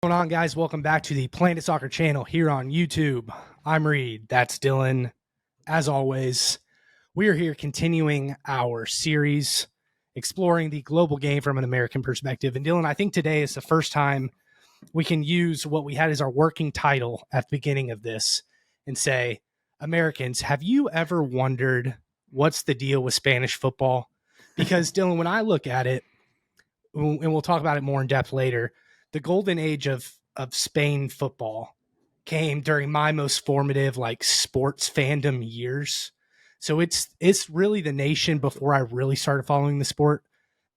What's going on, guys? Welcome back to the Planet Soccer channel here on YouTube. I'm Reed. That's Dylan. As always, we are here continuing our series exploring the global game from an American perspective. And Dylan, I think today is the first time we can use what we had as our working title at the beginning of this and say, Americans, have you ever wondered what's the deal with Spanish football? Because Dylan, when I look at it, and we'll talk about it more in depth later, the golden age of Spain football came during my most formative sports fandom years. So it's really the nation before I really started following the sport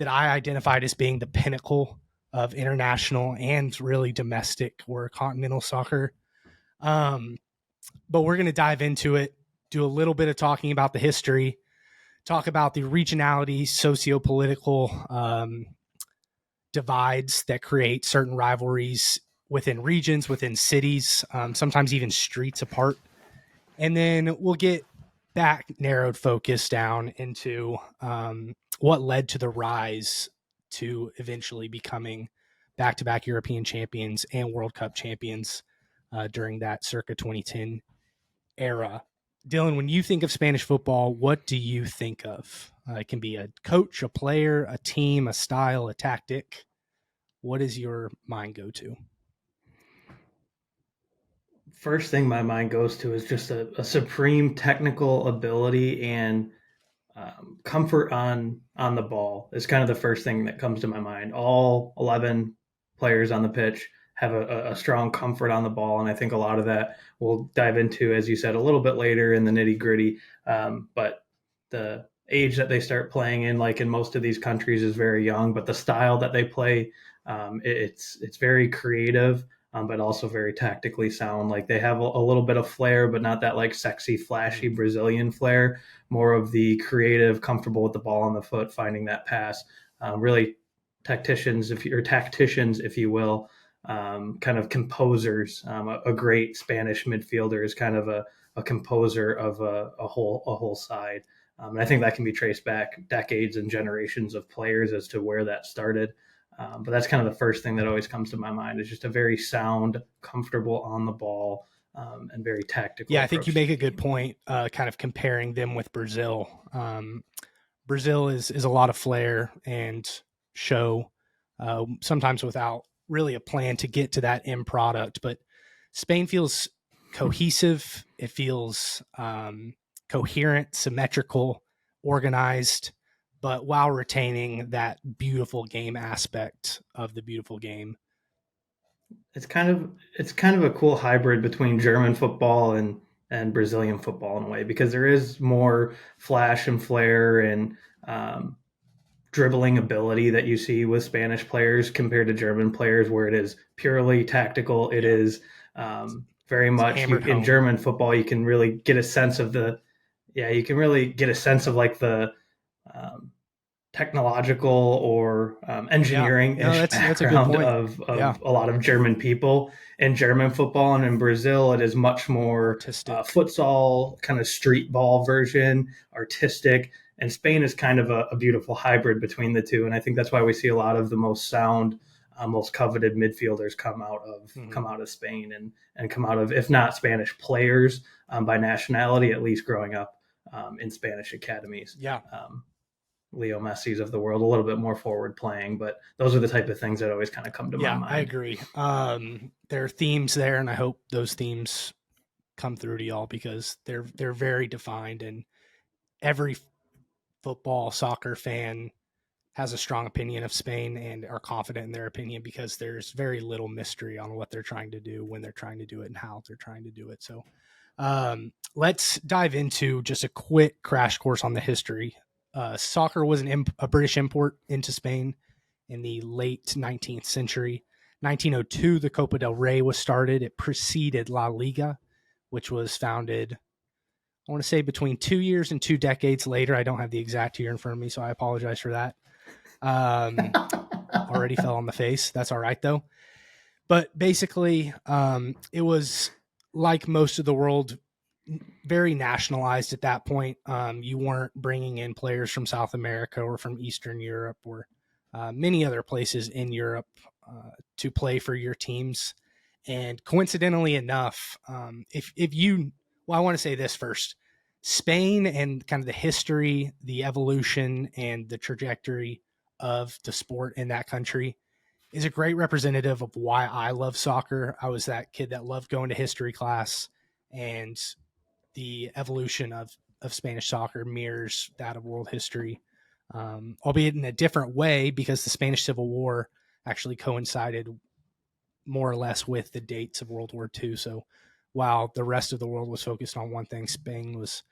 that I identified as being the pinnacle of international and really domestic or continental soccer. But we're going to dive into it, do a little bit of talking about the history, talk about the regionality, socio-political divides that create certain rivalries within regions, within cities, sometimes even streets apart. And then we'll get back narrowed focus down into what led to the rise to eventually becoming back-to-back European champions and World Cup champions during that circa 2010 era. Dylan, when you think of Spanish football, what do you think of? It can be a coach, a player, a team, a style, a tactic. What does your mind go to? First thing my mind goes to is just a supreme technical ability and comfort on the ball is kind of the first thing that comes to my mind. All 11 players on the pitch have a strong comfort on the ball, and I think a lot of that we'll dive into, as you said, a little bit later in the nitty gritty. But the age that they start playing in, like in most of these countries, is very young. But the style that they play, it's very creative. But also very tactically sound. Like they have a little bit of flair, but not that like sexy, flashy Brazilian flair. More of the creative, comfortable with the ball on the foot, finding that pass. Really, tacticians, if you will, kind of composers. A great Spanish midfielder is kind of a composer of a whole side. And I think that can be traced back decades and generations of players as to where that started. But that's kind of the first thing that always comes to my mind is just a very sound, comfortable on the ball, and very tactical. Yeah, I think you make a good point, kind of comparing them with Brazil. Brazil is a lot of flair and show, sometimes without really a plan to get to that end product. But Spain feels cohesive. It feels coherent, symmetrical, organized, but while retaining that beautiful game aspect of the beautiful game. It's kind of a cool hybrid between German football and Brazilian football in a way, because there is more flash and flair and dribbling ability that you see with Spanish players compared to German players, where it is purely tactical. It is very much in German football. You can really get a sense of you can really get a sense of like the technological or engineering background of a lot of German people in German football. And in Brazil, it is much more futsal, kind of street ball version, artistic. And Spain is kind of a beautiful hybrid between the two. And I think that's why we see a lot of the most sound, most coveted midfielders come out of Spain and come out of, if not Spanish players by nationality, at least growing up in Spanish academies. Yeah. Leo Messi's of the world, a little bit more forward playing, but those are the type of things that always kind of come to my mind. I agree. There are themes there, and I hope those themes come through to y'all because they're very defined, and every football, soccer fan has a strong opinion of Spain and are confident in their opinion because there's very little mystery on what they're trying to do, when they're trying to do it, and how they're trying to do it. So let's dive into just a quick crash course on the history. Soccer was a British import into Spain in the late 19th century. 1902, the Copa del Rey was started. It preceded La Liga, which was founded, I want to say, between 2 years and 2 decades later. I don't have the exact year in front of me, so I apologize for that. Already fell on the face. That's all right, though. But basically, it was, like most of the world, very nationalized at that point. You weren't bringing in players from South America or from Eastern Europe or many other places in Europe to play for your teams. And coincidentally enough, if you, well, I want to say this first. Spain and kind of the history, the evolution, and the trajectory of the sport in that country is a great representative of why I love soccer. I was that kid that loved going to history class, and the evolution of Spanish soccer mirrors that of world history, albeit in a different way because the Spanish Civil War actually coincided more or less with the dates of World War II. So while the rest of the world was focused on one thing, Spain was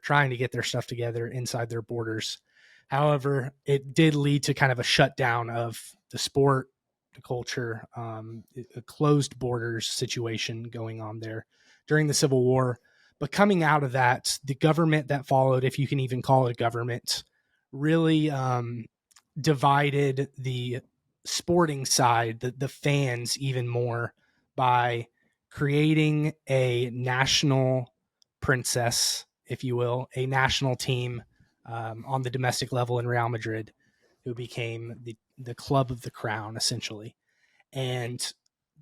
trying to get their stuff together inside their borders. However, it did lead to kind of a shutdown of the sport, the culture, a closed borders situation going on there during the Civil War. But coming out of that, the government that followed, if you can even call it a government, really divided the sporting side, the fans, even more by creating a national princess, if you will, a national team on the domestic level in Real Madrid, who became the club of the crown, essentially. And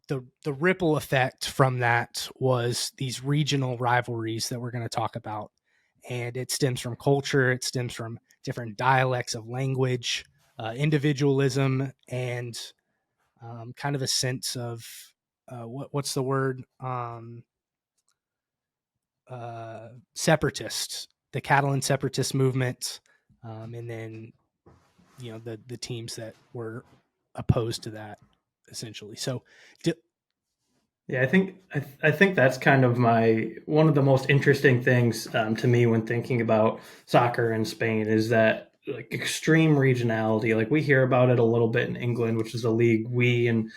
the ripple effect from that was these regional rivalries that we're going to talk about. And it stems from culture, it stems from different dialects of language, individualism, and kind of a sense of what's the word? Separatists, the Catalan separatist movement, and then the teams that were opposed to that, essentially. So, Yeah, I think that's kind of one of the most interesting things to me when thinking about soccer in Spain is that like extreme regionality. Like we hear about it a little bit in England, which is a league we and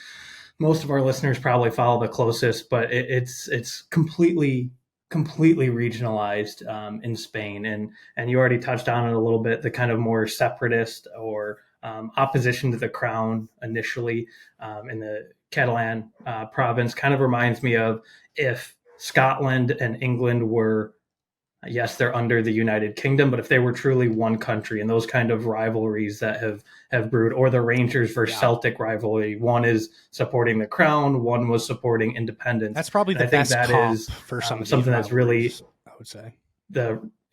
most of our listeners probably follow the closest, but it's completely regionalized in Spain, and you already touched on it a little bit. The kind of more separatist or opposition to the crown initially in the Catalan province kind of reminds me of if Scotland and England were, yes, they're under the United Kingdom, but if they were truly one country, and those kind of rivalries that have brewed, or the Rangers versus Celtic rivalry, one is supporting the crown, one was supporting independence. That's probably and the I think best that comp is for some of something that's really, I would say.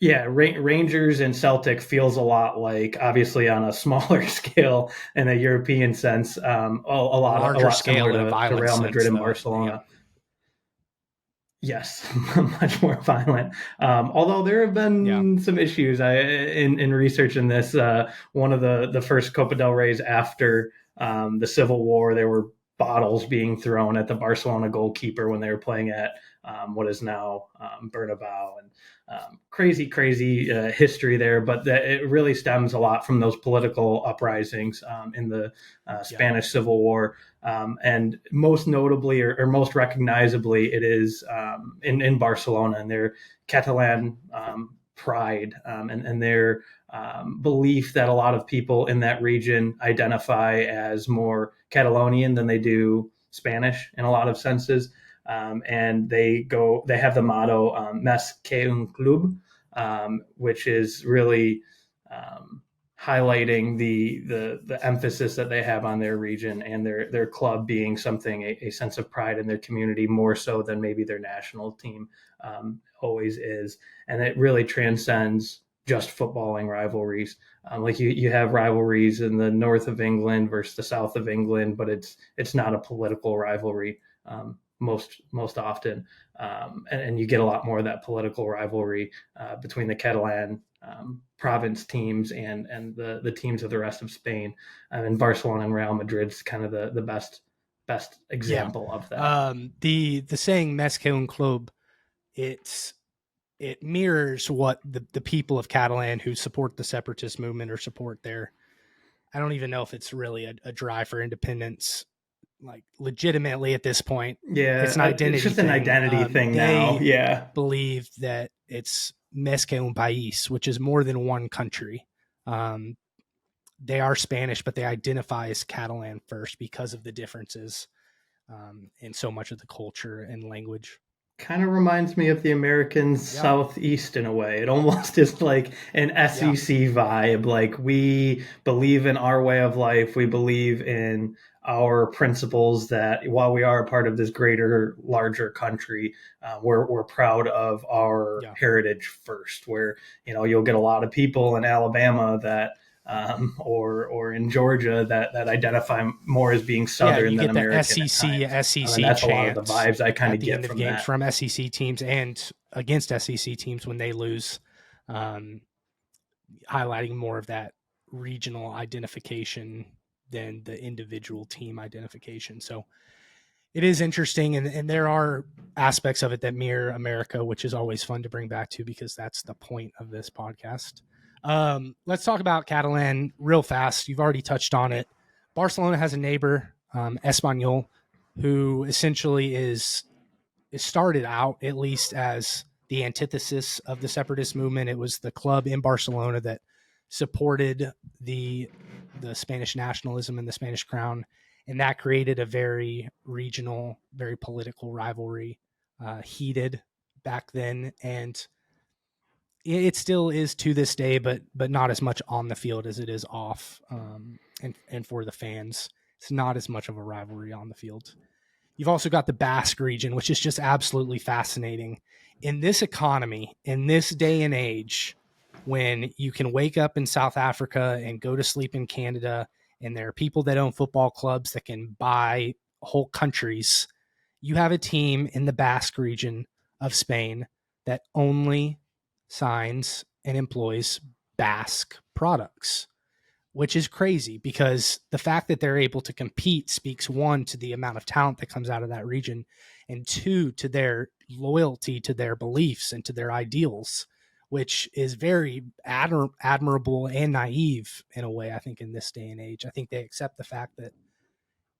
Rangers and Celtic feels a lot like, obviously on a smaller scale in a European sense, a lot scale similar to Real Madrid and Barcelona. Yeah. Yes, much more violent. Although there have been some issues in researching this. One of the first Copa del Rey's after the Civil War, there were bottles being thrown at the Barcelona goalkeeper when they were playing at what is now Bernabeu, and crazy history there. But it really stems a lot from those political uprisings in the Spanish Civil War. And most notably or most recognizably, it is in Barcelona and their Catalan pride and their belief that a lot of people in that region identify as more Catalonian than they do Spanish in a lot of senses. And they have the motto "Més que un club," which is really highlighting the emphasis that they have on their region and their club being something, a sense of pride in their community, more so than maybe their national team always is. And it really transcends just footballing rivalries. Like you have rivalries in the north of England versus the south of England, but it's not a political rivalry most often. And you get a lot more of that political rivalry between the Catalan province teams and the teams of the rest of Spain. And Barcelona and Real Madrid's kind of the best example of that. The saying "Més que un club," it mirrors what the people of Catalan who support the separatist movement or support their, I don't even know if it's really a drive for independence, like legitimately at this point. Yeah, it's an identity it's just thing. an identity thing now. Yeah, believe that it's Més que un país, which is more than one country. They are Spanish, but they identify as Catalan first because of the differences in so much of the culture and language. kind of reminds me of the American Yeah. Southeast in a way. It almost is like an Yeah. SEC vibe. Like we believe in our way of life. We believe in our principles that while we are a part of this greater, larger country, we're proud of our Yeah. heritage first. Where you'll get a lot of people in Alabama that or in Georgia that identify more as being Yeah, Southern you than get the American at SEC times. And SEC that's a lot of the chant vibes I kind at of the get end of from games that. from SEC teams and against SEC teams when they lose, um, highlighting more of that regional identification than the individual team identification. So it is interesting, and there are aspects of it that mirror America, which is always fun to bring back to because that's the point of this podcast. Let's talk about Catalan real fast. You've already touched on it. Barcelona has a neighbor, Espanyol, who essentially is started out at least as the antithesis of the separatist movement. It was the club in Barcelona that supported the Spanish nationalism and the Spanish crown, and that created a very regional, very political rivalry, heated back then, and it still is to this day, but not as much on the field as it is off, and for the fans, it's not as much of a rivalry on the field. You've also got the Basque region, which is just absolutely fascinating. In this economy, in this day and age, when you can wake up in South Africa and go to sleep in Canada, and there are people that own football clubs that can buy whole countries, you have a team in the Basque region of Spain that only signs and employs Basque products, which is crazy because the fact that they're able to compete speaks, one, to the amount of talent that comes out of that region, and two, to their loyalty to their beliefs and to their ideals, which is very admirable and naive in a way, I think, in this day and age. I think they accept the fact that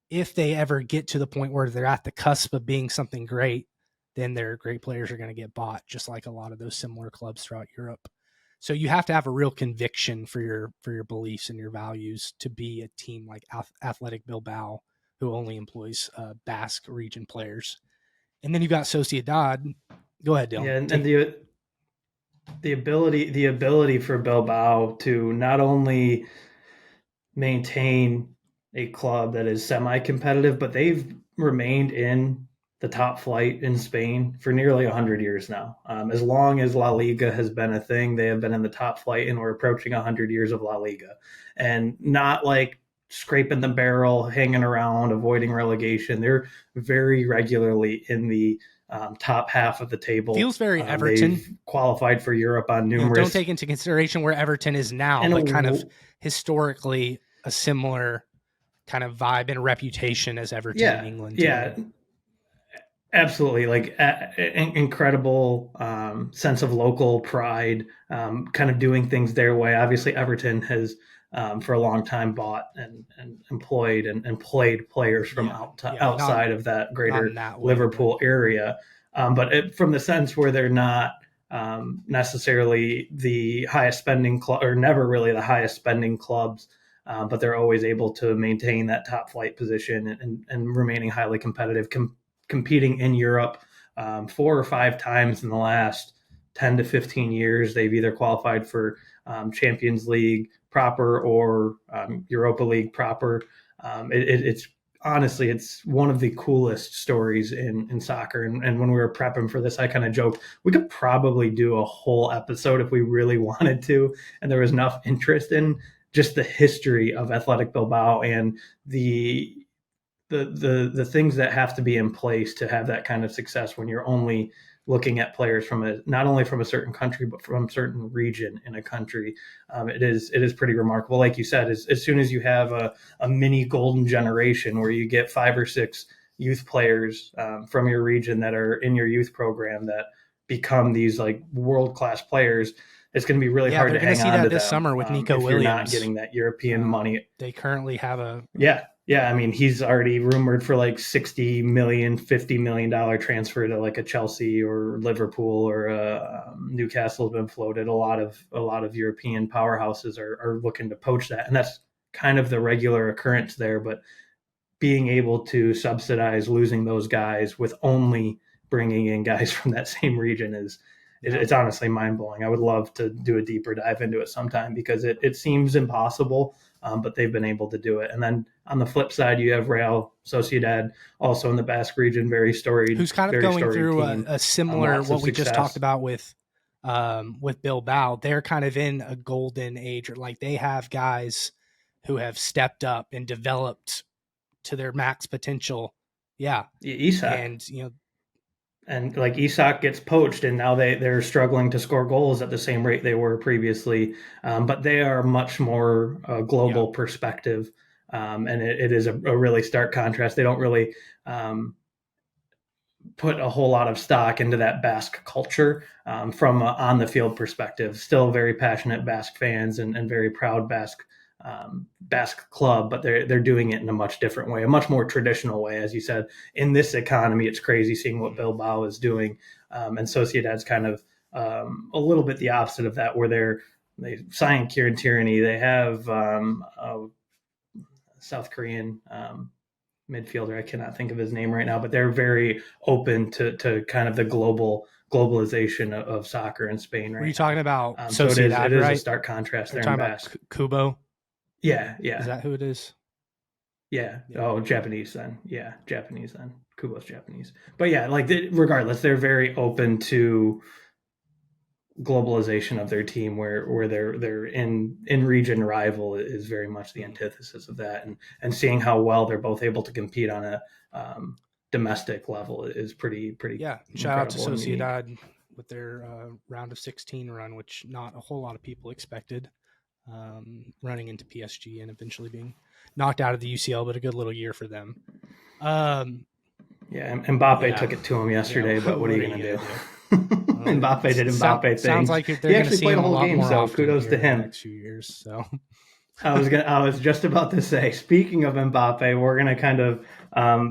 if they ever get to the point where they're at the cusp of being something great, then their great players are going to get bought, just like a lot of those similar clubs throughout Europe. So you have to have a real conviction for your beliefs and your values to be a team like Athletic Bilbao, who only employs Basque region players. And then you got Sociedad. Go ahead, Dylan. Yeah, and Take it. the ability for Bilbao to not only maintain a club that is semi-competitive, but they've remained in the top flight in Spain for nearly 100 years now. As long as La Liga has been a thing, they have been in the top flight, and we're approaching 100 years of La Liga. And not like scraping the barrel, hanging around, avoiding relegation. They're very regularly in the top half of the table. Feels very They've Everton. qualified for Europe on Don't numerous take into consideration where Everton is now, and but kind of historically a similar kind of vibe and reputation as Everton in yeah, England yeah, today. absolutely. Like incredible sense of local pride, kind of doing things their way. Obviously, Everton has for a long time bought and employed and played players from Yeah, yeah, outside of that not in greater that way, but Liverpool area. But from the sense where they're not necessarily the highest spending club, or never really the highest spending clubs, but they're always able to maintain that top flight position and remaining highly competitive, competing in Europe 4 or 5 times in the last 10 to 15 years. They've either qualified for Champions League proper or Europa League proper. It's honestly, it's one of the coolest stories in soccer. And when we were prepping for this, I kind of joked we could probably do a whole episode if we really wanted to, and there was enough interest in just the history of Athletic Bilbao and the things that have to be in place to have that kind of success when you're only looking at players from a not only from a certain country but from a certain region in a country. It is pretty remarkable. Like you said, as soon as you have a mini golden generation where you get 5 or 6 youth players from your region that are in your youth program that become these like world class players, it's going to be really yeah, hard they're to going to hang see on that to this them summer with Nico if you're not Williams. getting that European money. They currently have a Yeah. I mean, he's already rumored for like 60 million, $50 million transfer to like a Chelsea or Liverpool or Newcastle has been floated. A lot of European powerhouses are looking to poach that, and that's kind of the regular occurrence there. But being able to subsidize losing those guys with only bringing in guys from that same region is Yeah. it's honestly mind blowing. I would love to do a deeper dive into it sometime because it seems impossible, but they've been able to do it. And then on the flip side, you have Real Sociedad, also in the Basque region, Who's kind of very going storied through team. a similar Lots what of we just talked success. about with Bilbao. They're kind of in a golden age, or like they have guys who have stepped up and developed to their max potential. Yeah. Isak. And, you know, And like Isak gets poached, and now they're struggling to score goals at the same rate they were previously. But they are much more global perspective, and it is a really stark contrast. They don't really put a whole lot of stock into that Basque culture from on the field perspective. Still very passionate Basque fans and very proud Basque club, but they're doing it in a much different way, a much more traditional way. As you said, in this economy, it's crazy seeing what Bilbao is doing, and Sociedad's kind of a little bit the opposite of that, where they sign Kieran Tierney, they have a South Korean midfielder. I cannot think of his name right now, but they're very open to kind of the globalization of soccer in Spain right were you now. talking about So it is Sociedad, right? a stark contrast You're there in talking about Basque. Kubo? Yeah. Is that who it is? Yeah. Oh, Japanese then. Yeah, Japanese then. Kubo's Japanese. But yeah, like regardless, they're very open to globalization of their team, where they're in region rival is very much the antithesis of that, and seeing how well they're both able to compete on a domestic level is pretty Yeah. Shout out to Sociedad with their round of 16 run, which not a whole lot of people expected, running into PSG and eventually being knocked out of the UCL, but a good little year for them. Yeah, Mbappe took it to him yesterday, but what are you going to do? Mbappe did Mbappe things. Sounds like they're going to see him a lot more often. So kudos to him. In the next few years. So I was just about to say, speaking of Mbappe, we're going to kind of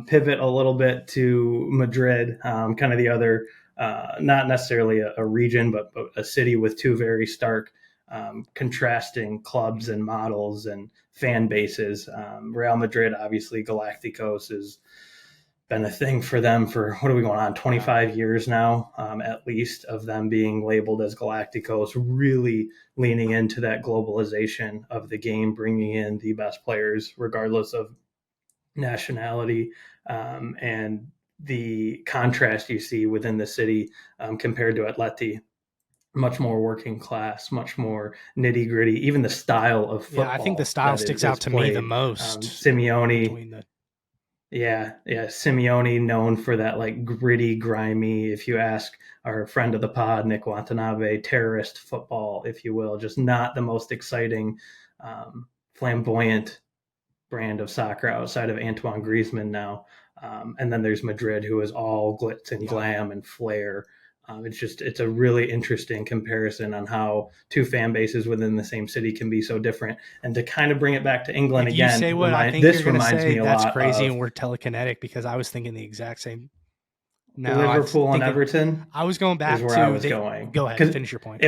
pivot a little bit to Madrid, kind of the other, not necessarily a region, but a city with two very stark, contrasting clubs and models and fan bases. Real Madrid, obviously, Galacticos has been a thing for them for, what are we going on, 25 years now, at least, of them being labeled as Galacticos, really leaning into that globalization of the game, bringing in the best players regardless of nationality, and the contrast you see within the city compared to Atleti. Much more working class, much more nitty gritty. Even the style of football. Yeah, I think the style sticks out to me the most. Simeone. Yeah. Simeone, known for that like gritty, grimy, if you ask our friend of the pod, Nick Watanabe, terrorist football, if you will, just not the most exciting, flamboyant brand of soccer outside of Antoine Griezmann now. And then there's Madrid, who is all glitz and glam and flair. It's a really interesting comparison on how two fan bases within the same city can be so different. And to kind of bring it back to England if again, you say what I think this you're going to say, that's crazy, and we're telekinetic, because I was thinking the exact same. No, Liverpool and Everton. I was going back is where to I was going. Go ahead, finish your point.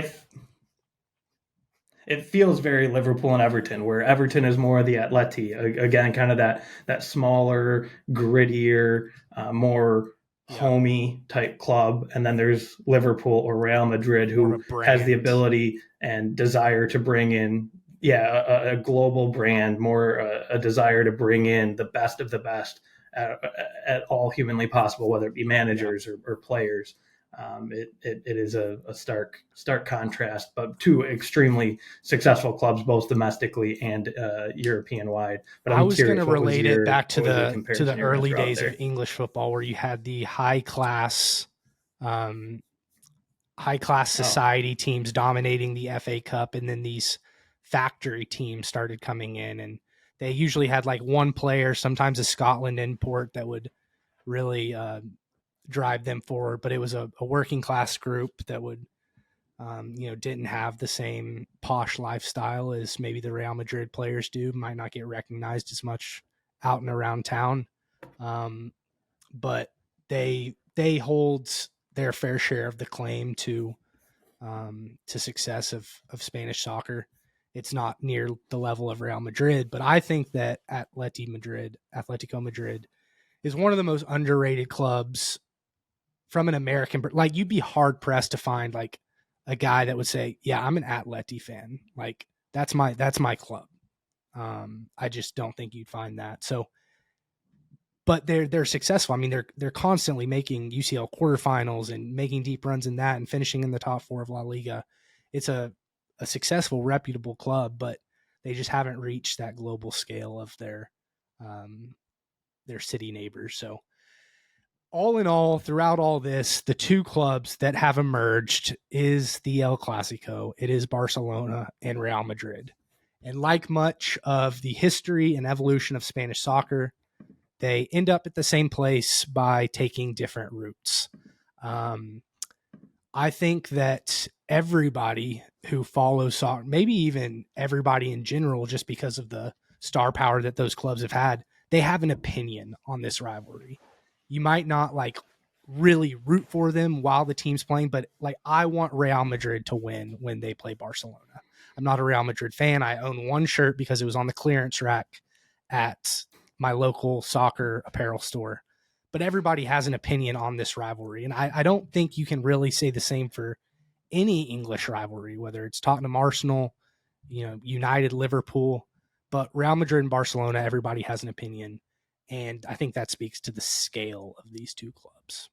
It feels very Liverpool and Everton, where Everton is more the Atleti, again, kind of that smaller, grittier, more homey type club. And then there's Liverpool or Real Madrid, who has the ability and desire to bring in a global brand, more a desire to bring in the best of the best at all humanly possible, whether it be managers or players. It is a stark contrast, but two extremely successful clubs, both domestically and European wide. But I was going to relate it back to the early days of English football, where you had the high class society teams dominating the FA Cup, and then these factory teams started coming in, and they usually had like one player, sometimes a Scotland import, that would really drive them forward. But it was a working class group that would, didn't have the same posh lifestyle as maybe the Real Madrid players do, might not get recognized as much out and around town. But they hold their fair share of the claim to success of Spanish soccer. It's not near the level of Real Madrid, but I think that Atletico Madrid is one of the most underrated clubs from an American, like you'd be hard pressed to find like a guy that would say, yeah, I'm an Atleti fan. Like that's my club. I just don't think you'd find that. So, but they're successful. I mean, they're constantly making UCL quarterfinals and making deep runs in that and finishing in the top 4 of La Liga. It's a successful, reputable club, but they just haven't reached that global scale of their city neighbors. So all in all, throughout all this, the two clubs that have emerged is the El Clasico. It is Barcelona and Real Madrid. And like much of the history and evolution of Spanish soccer, they end up at the same place by taking different routes. I think that everybody who follows soccer, maybe even everybody in general, just because of the star power that those clubs have had, they have an opinion on this rivalry. You might not like really root for them while the team's playing, but like I want Real Madrid to win when they play Barcelona. I'm not a Real Madrid fan. I own one shirt because it was on the clearance rack at my local soccer apparel store. But everybody has an opinion on this rivalry. And I don't think you can really say the same for any English rivalry, whether it's Tottenham Arsenal, United Liverpool, but Real Madrid and Barcelona, everybody has an opinion. And I think that speaks to the scale of these two clubs.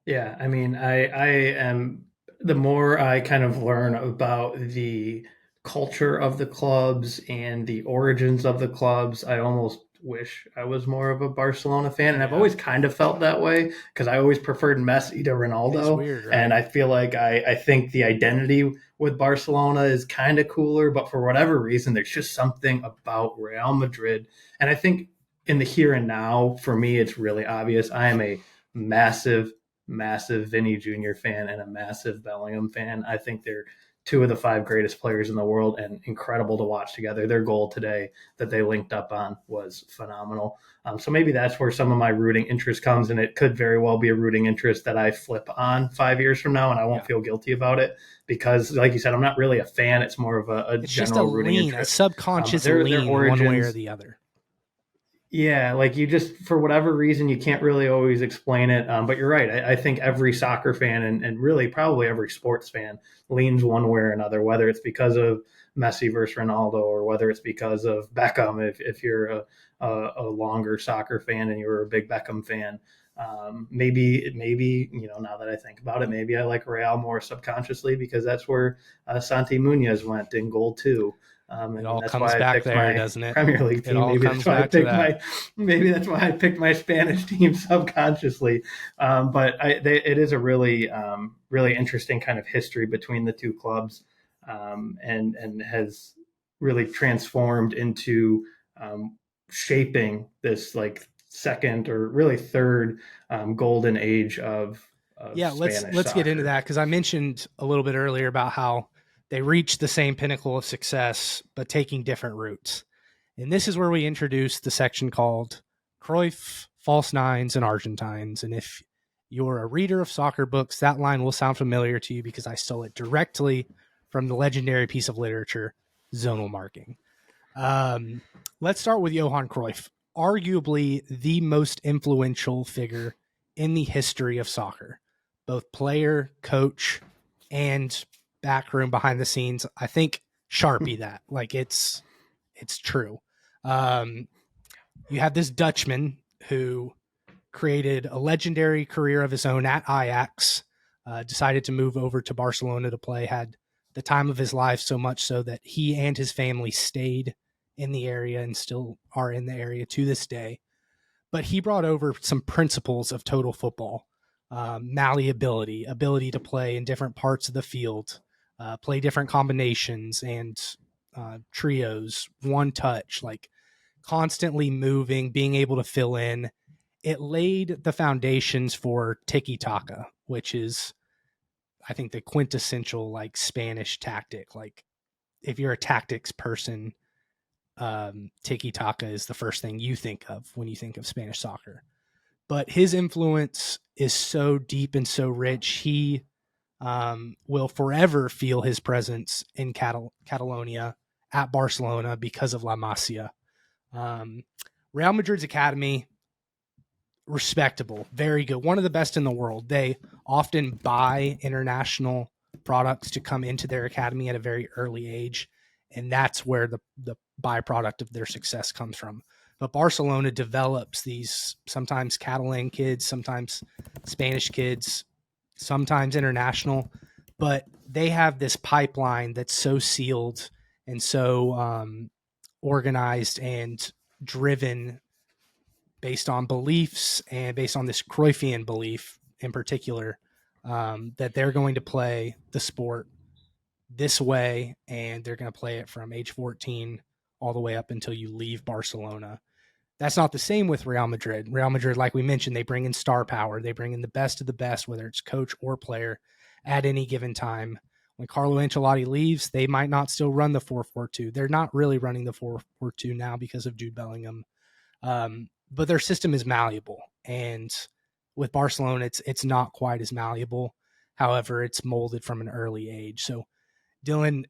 Yeah, I mean, I am the more I kind of learn about the culture of the clubs and the origins of the clubs, I almost wish I was more of a Barcelona fan. And I've always kind of felt that way because I always preferred Messi to Ronaldo. It's weird, right? And I feel like I think the identity with Barcelona is kind of cooler, but for whatever reason, there's just something about Real Madrid. And I think in the here and now, for me, it's really obvious. I am a massive Vinny Jr. fan and a massive Bellingham fan. I think they're two of the 5 greatest players in the world and incredible to watch together. Their goal today that they linked up on was phenomenal. So maybe that's where some of my rooting interest comes, and it could very well be a rooting interest that I flip on 5 years from now, and I won't feel guilty about it because, like you said, I'm not really a fan. It's more of a it's general just a rooting lean, interest. a subconscious lean one way or the other. Yeah, like you just, for whatever reason, you can't really always explain it. But you're right. I think every soccer fan and really probably every sports fan leans one way or another, whether it's because of Messi versus Ronaldo or whether it's because of Beckham, if you're a longer soccer fan and you're a big Beckham fan. Maybe, now that I think about it, maybe I like Real more subconsciously because that's where Santi Munoz went in goal too. It all comes back there, doesn't it? Premier League team. Maybe that's why I picked my Spanish team subconsciously. But it is a really, really interesting kind of history between the two clubs, and has really transformed into shaping this like second or really third golden age of let's get into that because I mentioned a little bit earlier about how they reached the same pinnacle of success, but taking different routes. And this is where we introduce the section called Cruyff, False Nines, and Argentines. And if you're a reader of soccer books, that line will sound familiar to you because I stole it directly from the legendary piece of literature, Zonal Marking. Let's start with Johan Cruyff, arguably the most influential figure in the history of soccer, both player, coach, and backroom behind the scenes. I think Sharpie that like it's true. You have this Dutchman who created a legendary career of his own at Ajax, decided to move over to Barcelona to play, had the time of his life, so much so that he and his family stayed in the area and still are in the area to this day. But he brought over some principles of total football, malleability, ability to play in different parts of the field, play different combinations and trios, one touch, like constantly moving, being able to fill in. It laid the foundations for tiki-taka, which is, I think, the quintessential like Spanish tactic. Like if you're a tactics person, tiki-taka is the first thing you think of when you think of Spanish soccer. But his influence is so deep and so rich. He will forever feel his presence in Catalonia at Barcelona because of La Masia. Real Madrid's academy respectable, very good, one of the best in the world. They often buy international products to come into their academy at a very early age, and that's where the byproduct of their success comes from. But Barcelona develops these sometimes Catalan kids, sometimes Spanish kids, sometimes international, but they have this pipeline that's so sealed and so organized and driven based on beliefs and based on this Cruyffian belief in particular, that they're going to play the sport this way, and they're going to play it from age 14 all the way up until you leave Barcelona. That's not the same with Real Madrid. Real Madrid, like we mentioned, they bring in star power. They bring in the best of the best, whether it's coach or player, at any given time. When Carlo Ancelotti leaves, they might not still run the 4-4-2. They're not really running the 4-4-2 now because of Jude Bellingham. But their system is malleable, and with Barcelona, it's not quite as malleable. However, it's molded from an early age. So, Dylan,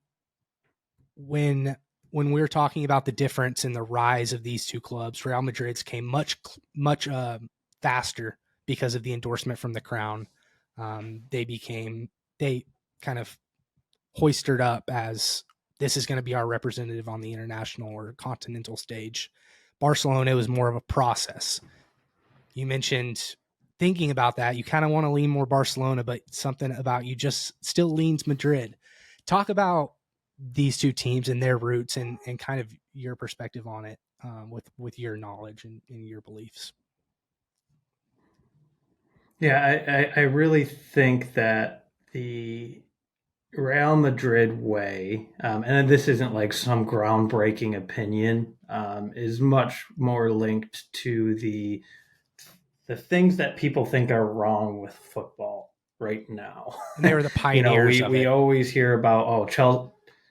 when we're talking about the difference in the rise of these two clubs, Real Madrid's came much faster because of the endorsement from the crown. They kind of hoisted up as this is going to be our representative on the international or continental stage. Barcelona was more of a process. You mentioned thinking about that. You kind of want to lean more Barcelona, but something about you just still leans Madrid. Talk about these two teams and their roots and kind of your perspective on it, with your knowledge and your beliefs. Yeah, I really think that the Real Madrid way, and this isn't like some groundbreaking opinion, is much more linked to the things that people think are wrong with football right now. And they were the pioneers of we it. always hear about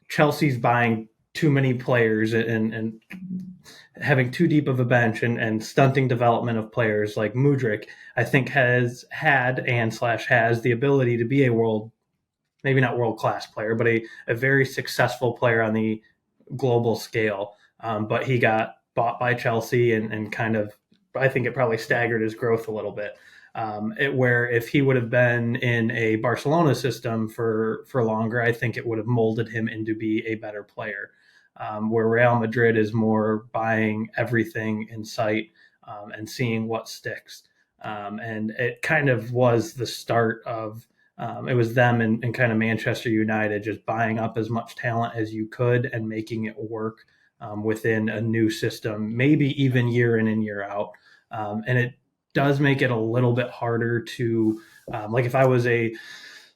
Chelsea's buying too many players and having too deep of a bench and stunting development of players. Like Mudryk, I think has had and / has the ability to be a maybe not world-class player, but a very successful player on the global scale. But he got bought by Chelsea and kind of, I think it probably staggered his growth a little bit. Where if he would have been in a Barcelona system for longer, I think it would have molded him into be a better player. Where Real Madrid is more buying everything in sight and seeing what sticks. And it kind of was the start of it was them and kind of Manchester United just buying up as much talent as you could and making it work within a new system, maybe even year in and year out. And it does make it a little bit harder to, like if I was a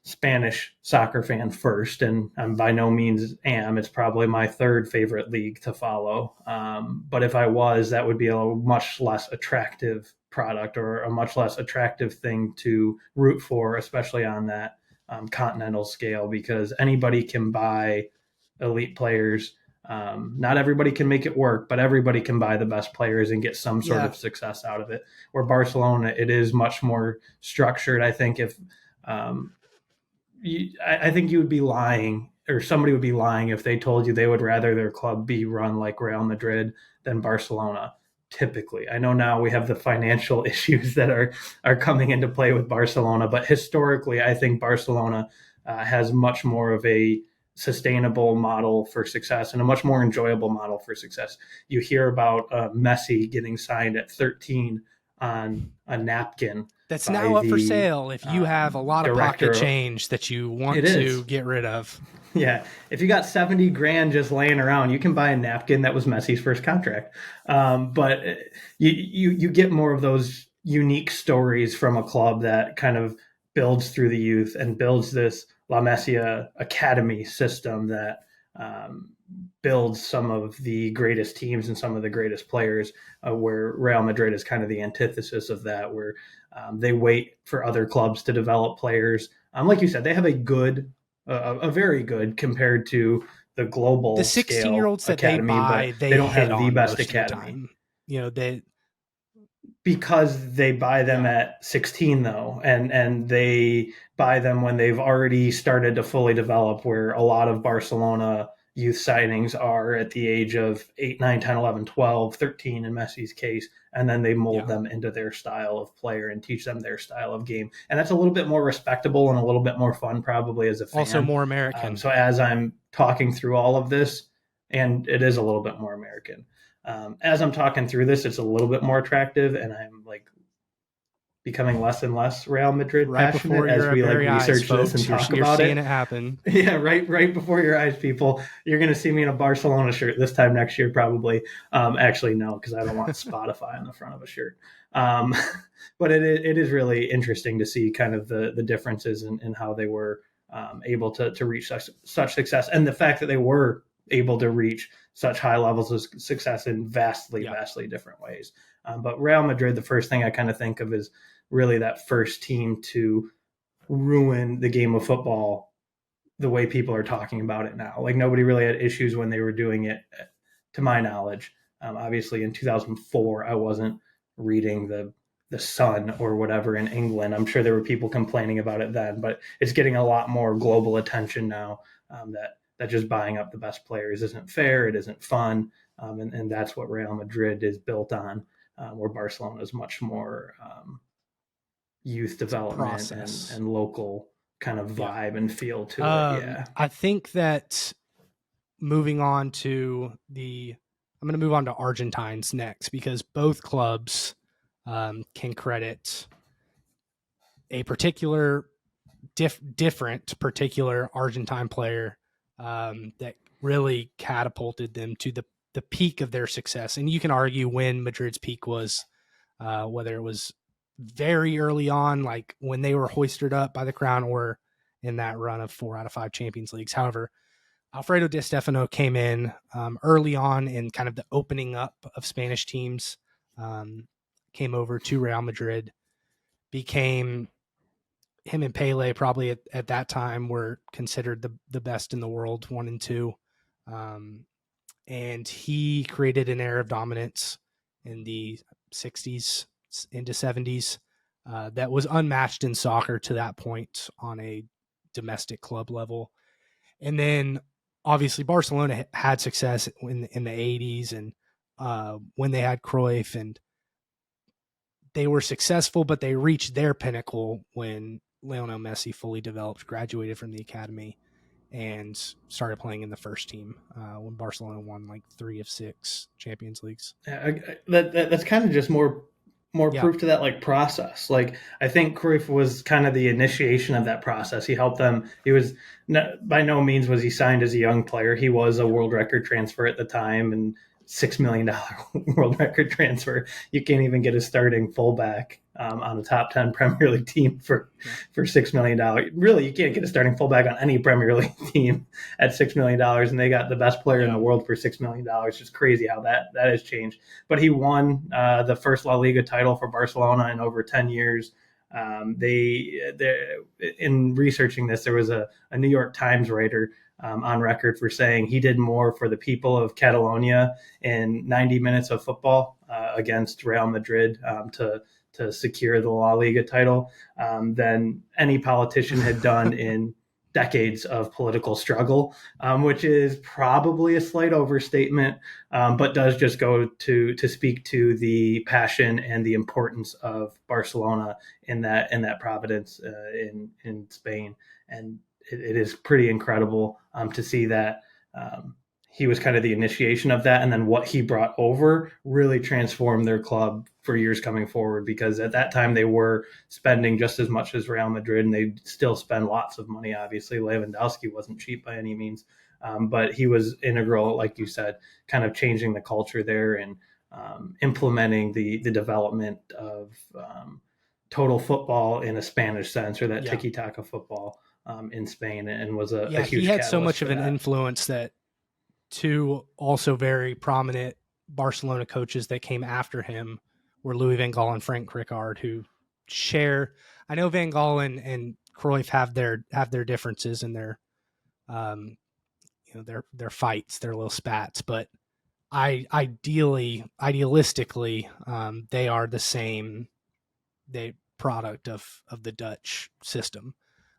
Spanish soccer fan first, and I'm by no means am, it's probably my third favorite league to follow. But if I was, that would be a much less attractive product or a much less attractive thing to root for, especially on that continental scale, because anybody can buy elite players. Not everybody can make it work, but everybody can buy the best players and get some sort of success out of it. Where Barcelona, it is much more structured. I think if I think you would be lying, or somebody would be lying if they told you they would rather their club be run like Real Madrid than Barcelona. Typically, I know now we have the financial issues that are coming into play with Barcelona, but historically, I think Barcelona has much more of a sustainable model for success and a much more enjoyable model for success. You hear about Messi getting signed at 13 on a napkin. That's now up for sale if you have a lot of pocket change that you want to get rid of. Yeah, if you got 70 grand just laying around, you can buy a napkin. That was Messi's first contract. But you get more of those unique stories from a club that kind of builds through the youth and builds this La Masia academy system that builds some of the greatest teams and some of the greatest players, where Real Madrid is kind of the antithesis of that, where they wait for other clubs to develop players. Like you said, they have a very good compared to the global the 16-year-olds that academy, they buy, they don't have the best academy. Because they buy them at 16 though, and they buy them when they've already started to fully develop, where a lot of Barcelona youth signings are at the age of 8, 9, 10, 11, 12, 13 in Messi's case, and then they mold Yeah. them into their style of player and teach them their style of game. And that's a little bit more respectable and a little bit more fun probably as a Also fan. more American. So as I'm talking through all of this, and it is a little bit more American. As I'm talking through this, it's a little bit more attractive, and I'm like becoming less and less Real Madrid Right passionate before as your we like very eyes, research this and folks. talk You're about seeing it. it happen. Yeah, right before your eyes, people. You're going to see me in a Barcelona shirt this time next year, probably. Actually, no, because I don't want Spotify on the front of a shirt. Um, but it is really interesting to see kind of the differences in how they were able to reach such success, and the fact that they were able to reach such high levels of success in vastly different ways. But Real Madrid, the first thing I kind of think of is really that first team to ruin the game of football the way people are talking about it now. Like nobody really had issues when they were doing it, to my knowledge. Obviously, in 2004, I wasn't reading the Sun or whatever in England. I'm sure there were people complaining about it then, but it's getting a lot more global attention now. That just buying up the best players isn't fair. It isn't fun, and that's what Real Madrid is built on. Where Barcelona is much more youth development and local kind of vibe and feel to it. Yeah. I think that moving on to I'm going to move on to Argentines next, because both clubs can credit a particular different particular Argentine player that really catapulted them to the peak of their success. And you can argue when Madrid's peak was, whether it was very early on, like when they were hoisted up by the crown, or in that run of 4 out of 5 Champions Leagues. However, Alfredo Di Stefano came in early on in kind of the opening up of Spanish teams, came over to Real Madrid, became, him and Pele probably at that time were considered the best in the world, 1 and 2. And he created an era of dominance in the 60s into 70s that was unmatched in soccer to that point on a domestic club level. And then obviously Barcelona had success in the 80s, and when they had Cruyff, and they were successful, but they reached their pinnacle when Lionel Messi fully developed, graduated from the academy, and started playing in the first team when Barcelona won like 3 of 6 Champions Leagues. That's kind of just more proof to that like process. Like I think Cruyff was kind of the initiation of that process. He helped them. He was by no means was he signed as a young player. He was a world record transfer at the time, and $6 million world record transfer. You can't even get a starting fullback on a top 10 Premier League team for $6 million. Really, you can't get a starting fullback on any Premier League team at $6 million, and they got the best player in the world for $6 million. It's just crazy how that has changed. But he won the first La Liga title for Barcelona in over 10 years. They in researching this, there was a New York Times writer on record for saying he did more for the people of Catalonia in 90 minutes of football against Real Madrid to secure the La Liga title than any politician had done in decades of political struggle, which is probably a slight overstatement, but does just go to speak to the passion and the importance of Barcelona in that providence in Spain. And it is pretty incredible to see that he was kind of the initiation of that, and then what he brought over really transformed their club for years coming forward, because at that time they were spending just as much as Real Madrid, and they still spend lots of money. Obviously, Lewandowski wasn't cheap by any means, but he was integral, like you said, kind of changing the culture there and implementing the development of total football in a Spanish sense, or that tiki-taka football in Spain, and was a huge he had so much for of an influence that two also very prominent Barcelona coaches that came after him were Louis van Gaal and Frank Rijkaard, who share. I know Van Gaal and Cruyff have their differences and their their fights, their little spats, but idealistically, they are the same product of the Dutch system.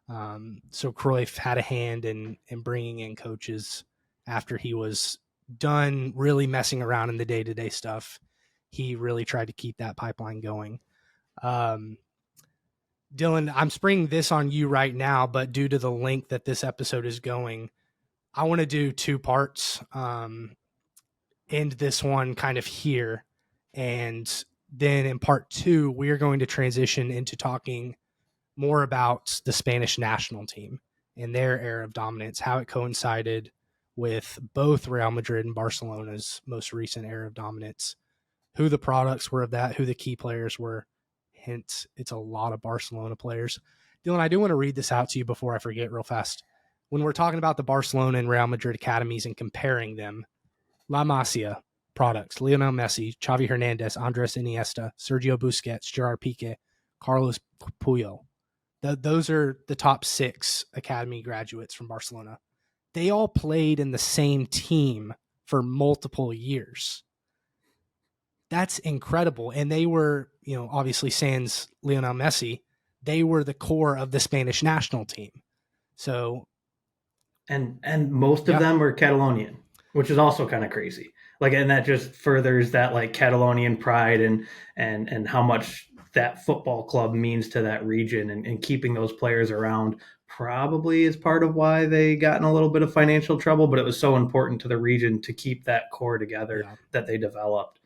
So Cruyff had a hand in bringing in coaches after he was done really messing around in the day-to-day stuff. He really tried to keep that pipeline going. Dylan, I'm springing this on you right now, but due to the length that this episode is going, I want to do 2 parts. End this one kind of here. And then in part 2, we are going to transition into talking more about the Spanish national team and their era of dominance, how it coincided with both Real Madrid and Barcelona's most recent era of dominance, who the products were of that, who the key players were. Hence, it's a lot of Barcelona players. Dylan, I do want to read this out to you before I forget real fast. When we're talking about the Barcelona and Real Madrid academies and comparing them, La Masia products: Lionel Messi, Xavi Hernandez, Andres Iniesta, Sergio Busquets, Gerard Piqué, Carlos Puyol. Those are the top 6 academy graduates from Barcelona. They all played in the same team for multiple years. That's incredible. And they were, obviously sans Lionel Messi, they were the core of the Spanish national team. So, and most of them were Catalonian, which is also kind of crazy. Like, and that just furthers that like Catalonian pride and how much that football club means to that region, and keeping those players around probably is part of why they got in a little bit of financial trouble, but it was so important to the region to keep that core together that they developed.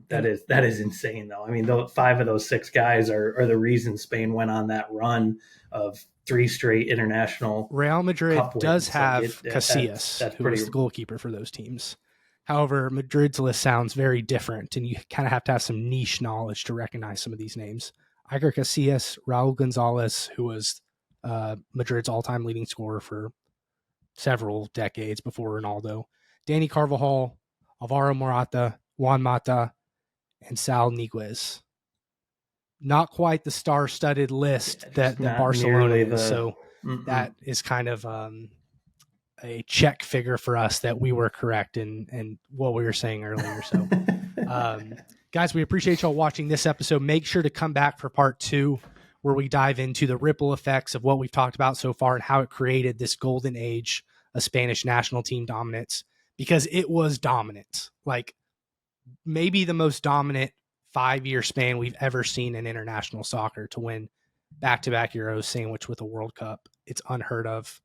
That is insane, though. I mean, 5 of those 6 guys are the reason Spain went on that run of 3 straight international. Real Madrid does have Casillas, who was the goalkeeper for those teams. However, Madrid's list sounds very different, and you kind of have to have some niche knowledge to recognize some of these names. Iker Casillas, Raul Gonzalez, who was Madrid's all-time leading scorer for several decades before Ronaldo, Dani Carvajal, Alvaro Morata, Juan Mata, and Sal Niguez. Not quite the star-studded list that Barcelona is. So that is kind of a check figure for us that we were correct in what we were saying earlier. So, guys, we appreciate y'all watching this episode. Make sure to come back for part 2, where we dive into the ripple effects of what we've talked about so far and how it created this golden age of Spanish national team dominance, because it was dominant. Like, maybe the most dominant 5-year span we've ever seen in international soccer, to win back-to-back Euros sandwiched with a World Cup. It's unheard of.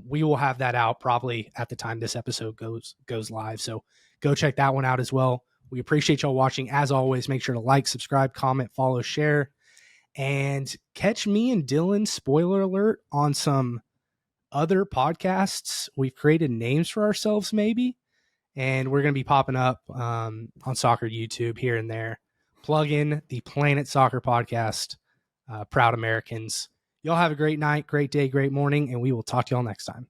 We will have that out probably at the time this episode goes live. So go check that one out as well. We appreciate y'all watching. As always, make sure to like, subscribe, comment, follow, share, and catch me and Dylan, spoiler alert, on some other podcasts. We've created names for ourselves maybe, and we're going to be popping up on Soccer YouTube here and there. Plug in the Planet Soccer Podcast. Proud Americans. Y'all have a great night, great day, great morning, and we will talk to y'all next time.